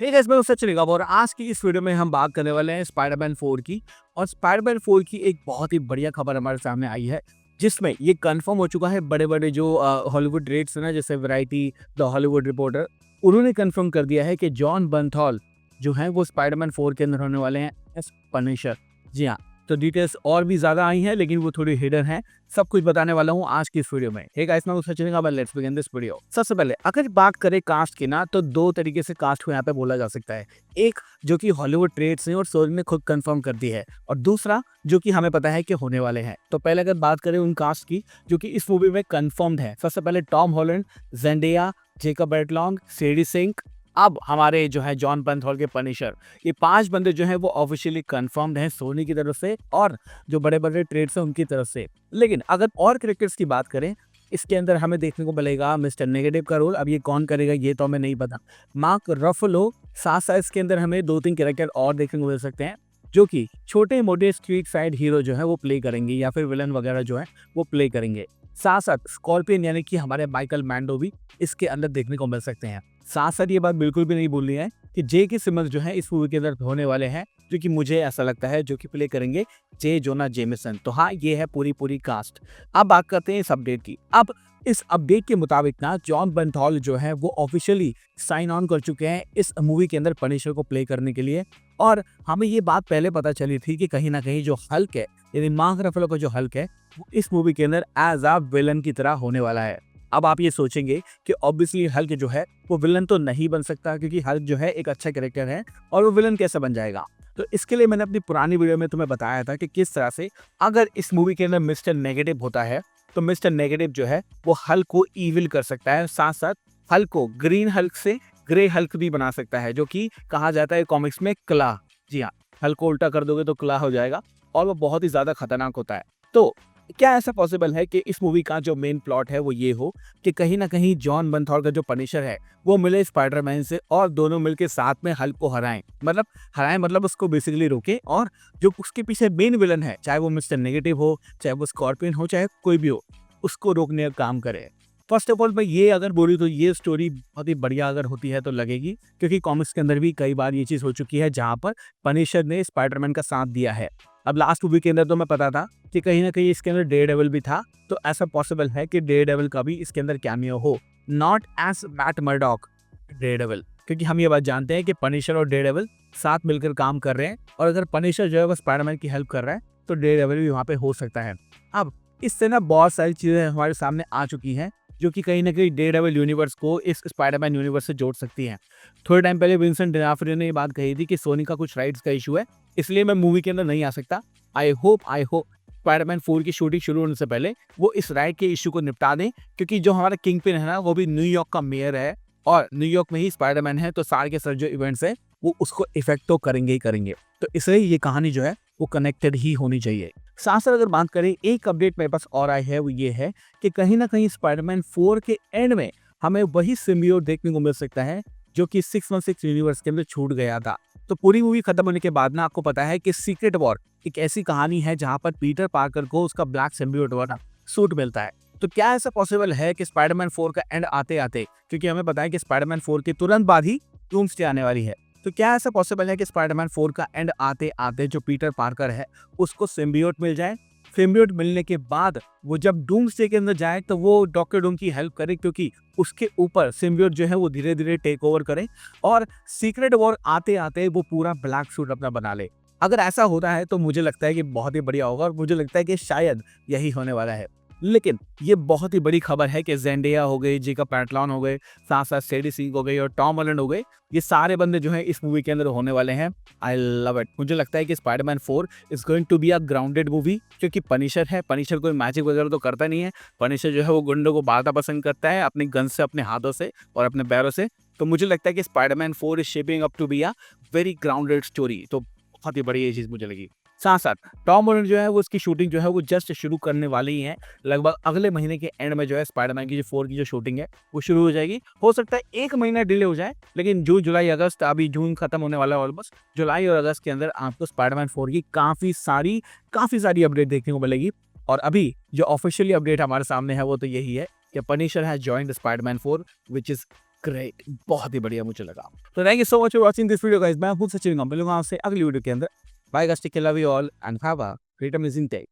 Hey guys, मैं हूं सचिन निगम और आज की इस वीडियो में हम बात करने वाले हैं स्पाइडरमैन 4 की। और स्पाइडरमैन 4 की एक बहुत ही बढ़िया खबर हमारे सामने आई है, जिसमें ये कंफर्म हो चुका है। बड़े-बड़े जो हॉलीवुड रेट्स हैं ना, जैसे वैरायटी, द हॉलीवुड रिपोर्टर, उन्होंने कंफर्म कर दिया है कि जॉन बर्नथॉल जो हैं वो स्पाइडरमैन 4 के अंदर होने वाले हैं एज पनिशर। जी हाँ, तो डिटेल्स और भी ज़्यादा आई हैं, लेकिन वो थोड़ी हिडन है। सब कुछ बताने वाला हूँ आज की इस वीडियो में। हे गाइस, मैं हूं सचिन निगम, लेट्स बिगिन दिस वीडियो। सबसे पहले अगर बात करें कास्ट की ना, तो दो तरीके से कास्ट को यहाँ पे बोला जा सकता है। एक जो कि हॉलीवुड ट्रेड्स ने और सोल ने खुद कंफर्म कर दी है, और दूसरा जो कि हमें पता है कि होने वाले हैं। तो पहले अगर बात करें उन कास्ट की जो कि इस मूवी में कंफर्म्ड है, सबसे पहले टॉम हॉलैंड, जेंडिया, जेकब बैटलॉन्ग, सेडी सिंक, अब हमारे जो है जॉन बर्नथॉल के पनिशर। ये 5 बंदे जो हैं वो ऑफिशियली कंफर्म्ड हैं सोनी की तरफ से और जो बड़े-बड़े ट्रेड्स हैं उनकी तरफ से। लेकिन अगर और कैरेक्टर्स की बात करें, इसके अंदर हमें देखने को मिलेगा मिस्टर नेगेटिव का रोल। अब ये कौन करेगा ये तो हमें नहीं पता। मार्क रफलो, साथ-साथ इसके अंदर हमें 2-3 कैरेक्टर और देखने को मिल सकते हैं, जो कि छोटे-मोटे स्ट्रीट साइड हीरो जो हैं वो प्ले करेंगे, या फिर विलन वगैरह जो है वो प्ले करेंगे। साथ-साथ स्कॉर्पियन यानी कि हमारे माइकल मैंडो भी इसके अंदर देखने को मिल सकते हैं। साथ-साथ ये बात बिल्कुल भी नहीं भूलनी है कि जे.के. सिमन्स जो है इस मूवी के अंदर होने वाले हैं, जो कि मुझे ऐसा लगता है जो कि प्ले करेंगे जे. जोना जेमेसन। तो हाँ, ये है पूरी कास्ट। अब बात करते हैं इस अपडेट की। अब इस अपडेट के मुताबिक ना जॉन बर्नथॉल जो है वो ऑफिशियली साइन ऑन कर चुके हैं इस मूवी के अंदर पनिशर को प्ले करने के लिए। और हमें ये बात पहले पता चली थी कि कहीं ना कहीं जो हल्क है, यानी मार्क रफलो का जो हल्क है, वो इस मूवी के अंदर एज अ विलन की तरह होने वाला है। अब आप ये सोचेंगे कि ऑब्वियसली हल्क जो है वो विलन तो नहीं बन सकता, क्योंकि हल्क जो है एक अच्छा कैरेक्टर है, और वो विलन कैसे बन जाएगा। तो इसके लिए मैंने अपनी पुरानी वीडियो में तुम्हें बताया था कि किस तरह से अगर इस मूवी के अंदर मिस्टर नेगेटिव होता है, तो मिस्टर नेगेटिव जो है वो हल्क को ईविल कर सकता है। साथ साथ हल्क को ग्रीन हल्क से ग्रे हल्क भी बना सकता है, जो कि कहा जाता है कॉमिक्स में क्ला। जी हाँ, हल्क को उल्टा कर दोगे तो क्ला हो जाएगा, और वो बहुत ही ज्यादा खतरनाक होता है। तो क्या ऐसा पॉसिबल है कि इस मूवी का जो मेन प्लॉट है वो ये हो कि कहीं ना कहीं जॉन बर्नथॉल का जो पनिशर है वो मिले स्पाइडरमैन से, और दोनों मिलके साथ में हल्क को हराएं मतलब उसको बेसिकली रोके, और जो उसके पीछे मेन विलन है, चाहे वो मिस्टर नेगेटिव हो, चाहे वो स्कॉर्पियन हो, चाहे कोई भी हो, उसको रोकने का काम करे। फर्स्ट ऑफ ऑल मैं ये अगर बोलूँ तो ये स्टोरी बहुत ही बढ़िया अगर होती है तो लगेगी, क्योंकि कॉमिक्स के अंदर भी कई बार ये चीज़ हो चुकी है जहाँ पर पनिशर ने स्पाइडरमैन का साथ दिया है। अब लास्ट मूवी के अंदर तो मैं पता था कि कहीं ना कहीं इसके अंदर डेयरडेविल भी था, तो ऐसा पॉसिबल है कि डेयरडेविल का भी इसके अंदर कैमियो हो, not as Matt Murdock Daredevil, क्योंकि हम ये बात जानते हैं कि पनिशर और डेयरडेविल साथ मिलकर काम कर रहे हैं, और अगर पनिशर जो है वो स्पाइडरमैन की हेल्प कर रहा है तो डेयरडेविल भी वहाँ पे हो सकता है। अब इससे ना बहुत सारी चीजें हमारे सामने आ चुकी हैं, जो कि कहीं ना कहीं डेयरडेविल यूनिवर्स को इस स्पाइडरमैन यूनिवर्स से जोड़ सकती हैं। थोड़े टाइम पहले विंसेंट डोनाफियो ने ये बात कही थी कि सोनी का कुछ राइट्स का इशू है, इसलिए मैं मूवी के अंदर नहीं आ सकता। आई होप स्पाइडरमैन 4 की शूटिंग शुरू होने से पहले वो इस राइट के इशू को निपटा दें, क्योंकि जो हमारा किंग पिन है ना वो भी न्यूयॉर्क का मेयर है, और न्यूयॉर्क में ही स्पाइडरमैन है, तो सारे के सारे जो इवेंट्स है वो उसको इफेक्ट तो करेंगे ही करेंगे। तो इसलिए ये कहानी जो है वो कनेक्टेड ही होनी चाहिए। साथ साथ अगर बात करें, एक अपडेट मेरे पास और आई है, वो ये है कि कहीं ना कहीं स्पाइडरमैन 4 के एंड में हमें वही सिम्बियोट देखने को मिल सकता है जो कि 616 यूनिवर्स के अंदर छूट गया था। तो पूरी मूवी खत्म होने के बाद ना आपको पता है कि सीक्रेट वॉर एक ऐसी कहानी है जहां पर पीटर पार्कर को उसका ब्लैक सिम्बियोट वाला सूट मिलता है। तो क्या ऐसा पॉसिबल है कि स्पाइडरमैन 4 का एंड आते आते, क्योंकि हमें पता है कि स्पाइडरमैन 4 के तुरंत बाद ही डूम्सडे आने वाली है, तो क्या ऐसा पॉसिबल है कि स्पाइडरमैन 4 का एंड आते आते जो पीटर पार्कर है उसको सिम्बियोट मिल जाए? सिम्बियोट मिलने के बाद वो जब डूम्सडे के अंदर जाए तो वो डॉक्टर डूम की हेल्प करे, क्योंकि उसके ऊपर सिम्बियोट जो है वो धीरे धीरे टेक ओवर करे, और सीक्रेट वॉर आते आते वो पूरा ब्लैक सूट अपना बना ले। अगर ऐसा होता है तो मुझे लगता है कि बहुत ही बढ़िया होगा, और मुझे लगता है कि शायद यही होने वाला है। लेकिन ये बहुत ही बड़ी खबर है कि जेंडिया हो गई, जेकब बैटलॉन हो गए, साथ साथ सेडी सिंक हो गई और टॉम हॉलैंड हो गए, ये सारे बंदे जो हैं इस मूवी के अंदर होने वाले हैं। I love it. मुझे लगता है कि Spiderman 4 is going to be a grounded movie, क्योंकि पनिशर है, पनिशर कोई मैजिक वगैरह तो करता नहीं है। पनिशर जो है वो गुंडों को मारना पसंद करता है अपनी गन से, अपने हाथों से और अपने पैरों से। तो मुझे लगता है कि Spiderman 4 is shaping up to be a very grounded story. तो बहुत ही बड़ी ये चीज मुझे लगी। साथ साथ टॉम हॉलैंड जो है वो उसकी शूटिंग जो है वो जस्ट शुरू करने वाली ही है। लगभग अगले महीने के एंड में जो है स्पाइडरमैन की जो 4 की जो शूटिंग है वो शुरू हो जाएगी। हो सकता है 1 महीना डिले हो जाए, लेकिन जून जुलाई अगस्त, अभी जून खत्म होने वाला है ऑलमोस्ट, जुलाई और अगस्त के अंदर आपको स्पाइडरमैन 4 की काफी सारी अपडेट देखने को मिलेगी। और अभी जो ऑफिशियली अपडेट हमारे सामने है वो तो यही है कि Punisher has joined Spiderman 4, which is great, बहुत ही बढ़िया मुझे लगा। तो thank you so much for watching this video guys. मैं हूं सचिन, मिलूंगा आपसे अगली वीडियो के अंदर। Bye guys, take care, love you all and have a great amazing day.